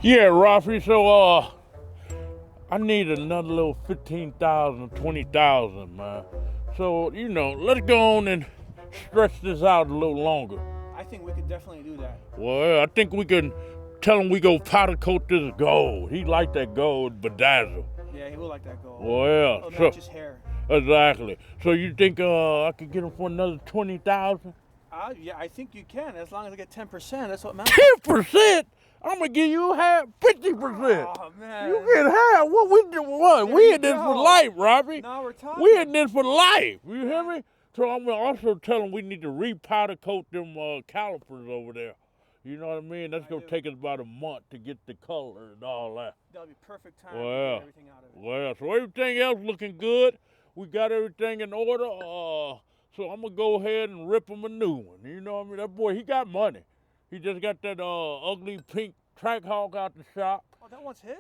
Yeah, Rafi. So I need another little 15,000, 20,000, man. So let's go on and stretch this out a little longer. I think we could definitely do that. Well, I think we can tell him we go powder coat this gold. He like that gold bedazzle. Yeah, he would like that gold. Well, It'll so match his hair. exactly. So you think I could get him for another 20,000? Yeah, I think you can, as long as I get 10%. That's what matters. 10%? I'm gonna give you half, 50%. Oh man. You get half. What we do? What? There We you in this for go. life, Robbie. Now we're talking. We in this for life. You hear me? So I'm gonna also tell them we need to re-powder coat them calipers over there. You know what I mean? That's gonna take us about a month to get the color and all that. That'll be perfect time to Well, get everything out of it. well. So everything else looking good. We got everything in order. So I'm gonna go ahead and rip him a new one. You know what I mean? That boy, he got money. He just got that ugly pink Trackhawk out the shop. Oh, that one's his?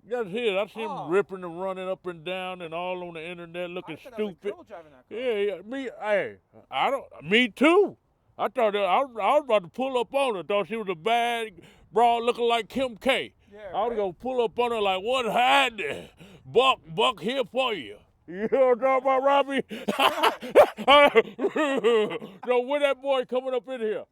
That's his. I see him Oh. ripping and running up and down and all on the internet looking I thought that was a stupid. girl driving that car. Yeah, me. Hey, I don't. Me too. I thought that I was about to pull up on her. Thought she was a bad broad looking like Kim K. Yeah, I was right? gonna pull up on her like, what happened? Buck here for you. You know what I'm talking about, Robbie? So when that boy coming up in here?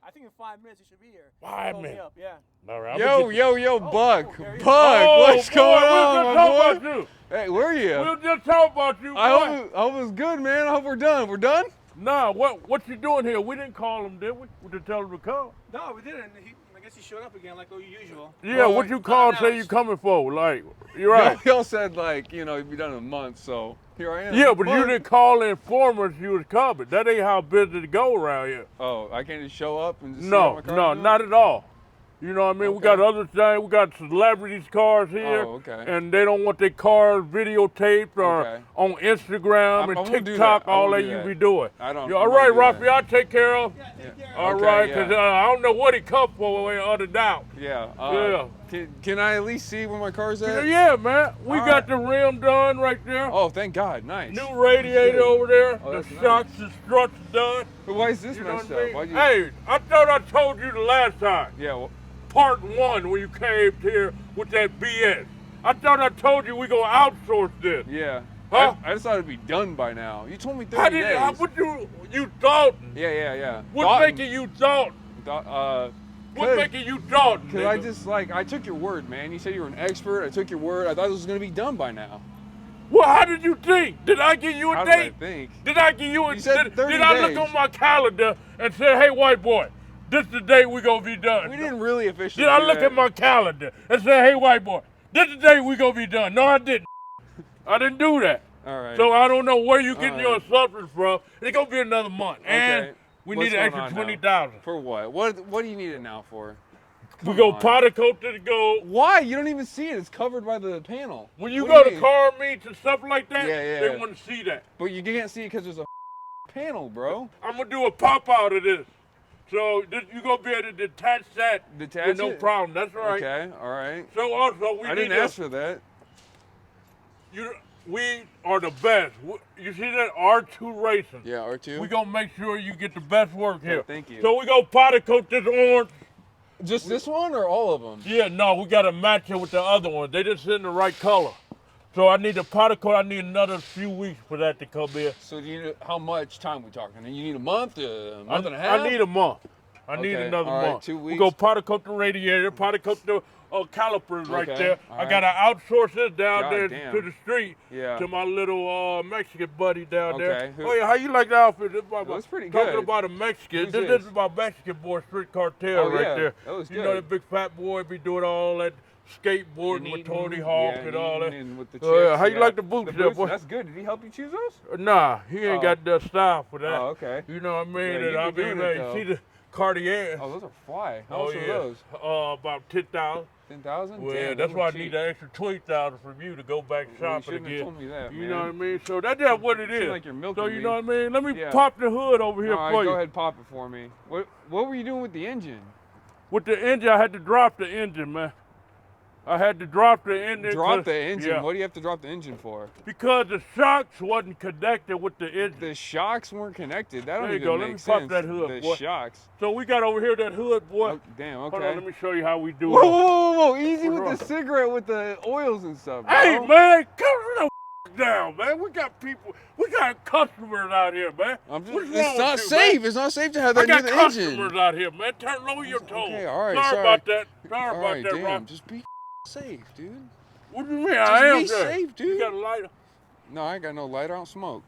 I think in 5 minutes he should be here. 5 Hold me minutes. up, yeah. All right, Yo, Buck. oh, there he is. Buck, what's boy, going we on, just my talk boy? about you. Hey, where are you? We'll just talk about you, boy. I hope it's good, man. I hope we're done. We're done? Nah, what you doing here? We didn't call him, did we? We just tell him to come. No, we didn't. I guess he showed up again like usual. Yeah, Well, what you called, say you coming for? Like, you're right. Y'all said, like, you'd be done in a month, so here I am. Yeah, but you didn't call and inform us you was coming. That ain't how business go around here. Oh, I can't just show up and just see how No, my car's no, doing? not at all. You know what I mean? We Okay. got other things. We got celebrities' cars here. Oh, okay. And they don't want their cars videotaped or Okay. on Instagram I and won't do TikTok, that. I all won't that do you that. be doing. I don't. Yeah, I all won't right, do that. Rafi, I'll take care of. Yeah, take care. All Okay, right, because yeah. I don't know what he come for other doubt. Yeah. Yeah. Can I at least see where my car's at? Yeah, man. We All got right. the rim done right there. Oh, thank God. Nice. New radiator over there. Oh, The that's nice. shocks and struts done. But why is this You know messed what I up? mean? Why'd you... Hey, I thought I told you the last time. Yeah. Well, Part 1 when you came here with that BS. I thought I told you we gonna outsource this. yeah. Huh? I just thought it'd be done by now. You told me 30 How did days. what you thought? Yeah. What Thought- making you thought? thought- What making you thought? Cause I nigga? just I took your word, man. You said you were an expert. I took your word. I thought this was gonna be done by now. Well, how did you think? Did I give you a How did I date? think? Did I give you a You said did, 30 did I days. look on my calendar and say, hey, white boy, this the date we gonna be done? We didn't really officially. Did I do look that. at my calendar and say, hey, white boy, this the day we gonna be done? No, I didn't. I didn't do that. All right. So I don't know where you getting All your right. assumptions from. It's gonna be another month, and Okay. we What's need an going extra on now? 20,000. For what? What do you need it now for? We Come go on. powder coat to the gold. Why? You don't even see it. It's covered by the panel. When you What go do to mean? car meets and stuff like that, Yeah. they want to see that. But you can't see it because there's a panel, bro. I'm gonna do a pop out of this. So you gonna be able to detach that Detach with no it? problem. That's right. Okay. All right. So also we I didn't need to- ask for that. we are the best. You see that R2 Racing? Yeah. R2. We gonna make sure you get the best work Yeah, here. thank you. So we go powder coat this orange. Just this one or all of them? Yeah, no, we gotta match it with the other one. They just in the right color. So I need a powder coat. I need another few weeks for that to come in. So do you? How much time we talking? You need a month and a half? I need a month. I need Okay, another all right, month. 2 We weeks. go powder coat the radiator, powder coat the calipers right Okay, there. all I right. gotta outsource this down God there damn. to the street Yeah. to my little Mexican buddy down Okay, there. who- Oh yeah, how you like the outfit? This about, Looks pretty talking good. about a Mexican. Who's This this? is my Mexican boy, Street Cartel Oh, right yeah, there. that looks You know good. that big fat boy be doing all that skateboarding with Tony Hawk and all that. And with the Oh, yeah. chicks, How you like the boots there, boy? That's good. Did he help you choose those? Nah, he ain't Oh. got the style for that. Oh, okay. You know what I mean? Yeah, And you I be mean, doing man, it, you though. see the Cartier. Oh, those are fly. How Oh, much yeah. are those? About 10,000. 10,000? Well, Damn, that's those why I look need cheap. the extra 20,000 from you to go back Well, you shopping shouldn't have again. told me that, You man. know what I mean? So that's just what it seem is. like you're milking so you me. know what I mean? Let me Yeah. pop the hood over here All right, for go you. ahead, pop it for me. What were you doing with the engine? With the engine, I had to drop the engine, man. I had to drop the engine. Drop the engine? Yeah. What do you have to drop the engine for? Because the shocks wasn't connected with the engine. The shocks weren't connected. That don't There you even go. make Let me sense. pop that hood, the boy. shocks. So we got over here that hood, boy. Oh, damn, okay. Hold on, let me show you how we do Whoa, it. whoa, whoa, whoa. Easy What's with wrong? the cigarette with the oils and stuff, bro. Hey, man, calm the down, man. We got people, we got customers out here, man. I'm just, What's wrong it's not with you, safe. man? It's not safe to have I that got near the customers engine. out here, man. Lower your tone. Okay, all right, Sorry sorry. about that. Sorry All about right, that, damn. Rob. Just be safe, dude. What do you mean? I am be there. safe, dude. You got a lighter? No, I ain't got no lighter. I don't smoke.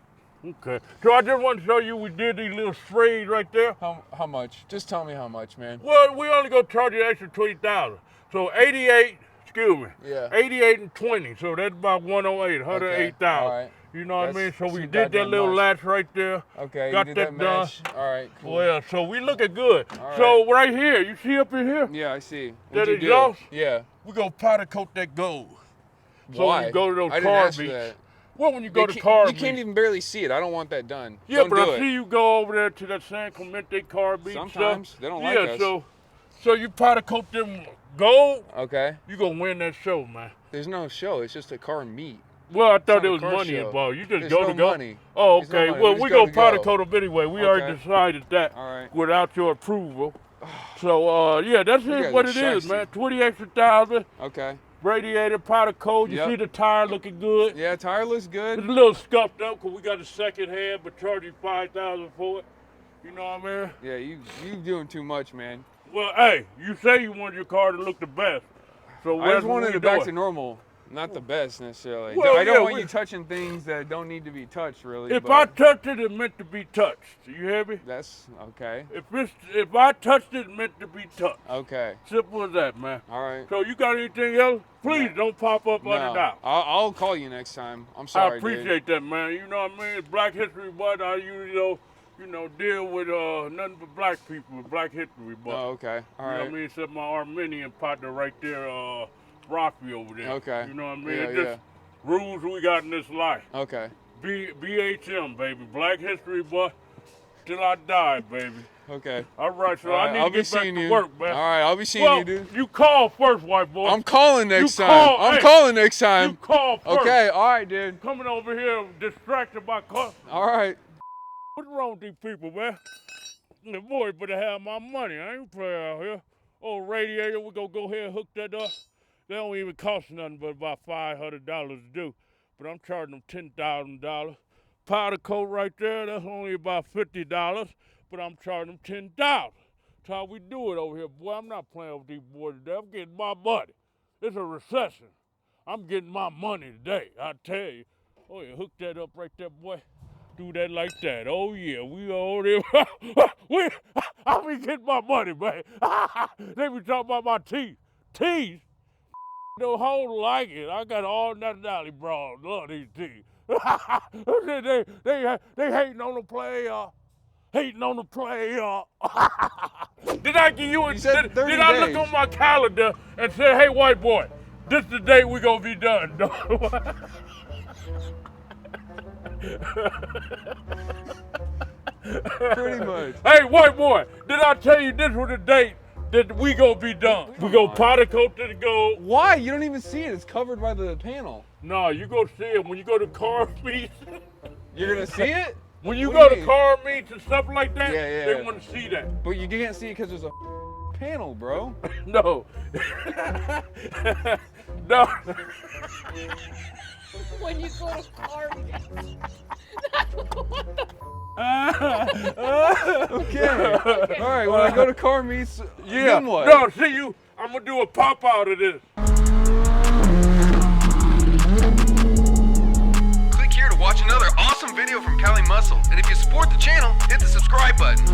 Okay. So I just want to show you we did these little sprays right there. How much? Just tell me how much, man. Well, we only gonna charge you an extra 20,000. So 88, excuse me. Yeah. 88 and 20. So that's about 108, 108,000. All right. You know what I That's mean? So we too did that goddamn little much. latch right there. Okay, Got you did that that done. mesh. All right, cool. Well, so we looking good. All So right here, you see up in here? Yeah, I see. That What'd you exhaust? do? Yeah. We gonna powder coat that gold. So Why? when you go to those I didn't car ask for meets. that. Well, when you go You to can't- car You can't meets. even barely see it. I don't want that done. Yeah, Don't but do I it. see you go over there to that San Clemente car beach. Sometimes. Stuff. They don't like us. So you powder coat them gold, Okay. you gonna win that show, man. There's no show. It's just a car meet. Well, I thought not there a was car money show. involved. You just There's go no to go. money. Oh, There's no okay. money. Well, We we just gonna go to powder go. coat them anyway. We already Okay. decided that All right. without your approval. So yeah, that's You it. guys What are it is, shiesty. man. 20 extra thousand. Okay. Radiator, powder coat. You Yep. see the tire looking good. Yeah, tire looks It's good. a little scuffed up because we got a second hand, but charge you 5,000 for it. You know what I mean? Yeah, you doing too much, man. Well, hey, you say you want your car to look the best, so I that's just what wanted we it back to doing. normal. Not the best necessarily. Well, I don't yeah, want we- you touching things that don't need to be touched, really. If but I touched it, it meant to be touched. You hear me? that's okay. If I touched it, it meant to be touched. Okay. Simple as that, man. All right. So you got anything else? Please don't pop up No, unannounced. I'll call you next time. I'm I sorry, appreciate that, man. You know what I mean? It's Black History Month. I usually, deal with nothing but black people with Black History dude. Month. Oh, okay. All You know right. what I mean? Except my Armenian partner right there, Rocky over there. Okay. You know what I mean? Yeah, It's just rules we got in this life. Okay. BHM, baby. Black History Month till I die, baby. Okay. All right, so All right, I need I'll to be get back seeing to you. work, man. All right, I'll be seeing Well, you, dude. you call first, white boy. I'm calling next You time. call- I'm hey, calling next You time. call first. Okay. All right, dude. Coming over here distracted by customers. All right. What's wrong with these people, man? The boy better have my money. I ain't playing out here. Oh, radiator, we gonna go ahead and hook that up. They don't even cost nothing but about $500 to do. But I'm charging them $10,000. Powder coat right there, that's only about $50. But I'm charging them $10,000. That's how we do it over here, boy. I'm not playing with these boys today. I'm getting my money. It's a recession. I'm getting my money today, I tell you. Oh, yeah, hook that up right there, boy. Do that like that. Oh, yeah, we all there. I be getting my money, man. They be talking about my teeth. Teeth? The whole like it. I got all nationality broad. Love these teeth. they hating on the player. Hating on the player. Did I give you a, You said did 30 I look days. on my calendar and say, hey, white boy, this the day we gonna be done? Pretty much. Hey, white boy, did I tell you this was the date that we gonna be done? We gonna powder coat to the gold. Why? You don't even see it. It's covered by the panel. No, you go see it when you go to car meets. You're gonna see it? When you What go do to you mean? car meets and stuff like that, Yeah, yeah. they want to see that. But you can't see it because there's a panel, bro. No. No. When you go to car meets. Okay. All right. When I go to car meets, Yeah. then what? No, see you. I'm gonna do a pop out of this. Click here to watch another awesome video from Cali Muscle. And if you support the channel, hit the subscribe button.